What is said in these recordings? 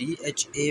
DHA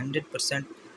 100%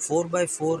4x4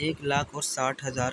1,60,000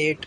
8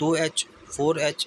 2H 4H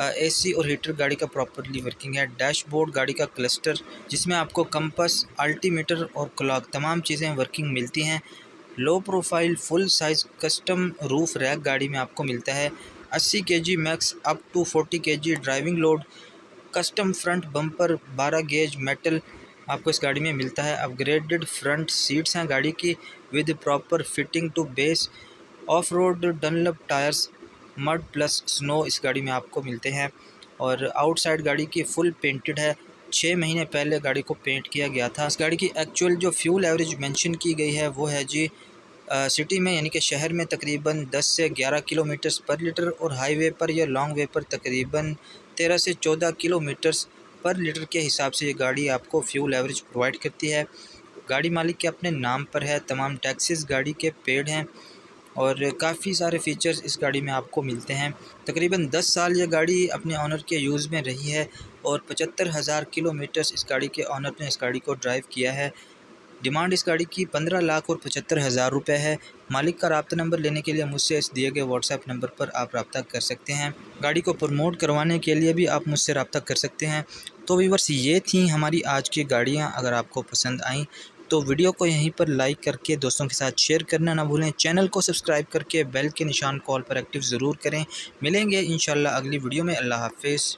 AC और heater गाड़ी का प्रॉपरली वर्किंग है। डैशबोर्ड गाड़ी का क्लस्टर जिसमें आपको कंपास, अल्टीमीटर और क्लॉक तमाम चीज़ें वर्किंग मिलती हैं। Low profile full size custom roof rack गाड़ी में आपको मिलता है। 80 kg max up to 40 kg driving load, custom front bumper 12 gauge metal आपको इस गाड़ी में मिलता है। अपग्रेडेड फ्रंट सीट्स हैं गाड़ी की with proper fitting to base. Off road Dunlop tyres mud plus snow इस गाड़ी में आपको मिलते हैं। और आउटसाइड गाड़ी की फुल पेंटेड है। 6 महीने पहले गाड़ी को पेंट किया गया था। इस गाड़ी की एक्चुअल जो फ्यूल एवरेज मेंशन की गई है वो है जी सिटी में यानी कि शहर में तकरीबन 10 से 11 किलोमीटर्स पर लीटर और हाईवे पर या लॉन्ग वे पर तकरीबन 13 से 14 किलोमीटर्स पर लीटर के हिसाब से ये गाड़ी आपको फ्यूल एवरेज प्रोवाइड करती है। गाड़ी मालिक के अपने नाम पर है, तमाम टैक्सेस गाड़ी के पेड हैं और काफ़ी सारे फीचर्स इस गाड़ी में आपको मिलते हैं। तकरीबन 10 साल ये गाड़ी अपने ऑनर के यूज़ में रही है और 75,000 किलोमीटर्स इस गाड़ी के ऑनर ने इस गाड़ी को ड्राइव किया है। डिमांड इस गाड़ी की 15,75,000 रुपये है। मालिक का रब्ता नंबर लेने के लिए मुझसे इस दिए गए व्हाट्सएप नंबर पर आप रब्ता कर सकते हैं। गाड़ी को प्रमोट करवाने के लिए भी आप मुझसे रब्ता कर सकते हैं। तो व्यूअर्स, ये थी हमारी आज की गाड़ियाँ। अगर आपको पसंद आईं तो वीडियो को यहीं पर लाइक करके दोस्तों के साथ शेयर करना ना भूलें। चैनल को सब्सक्राइब करके बेल के निशान कॉल पर एक्टिव ज़रूर करें। मिलेंगे इंशाल्लाह अगली वीडियो में। अल्लाह हाफिज़।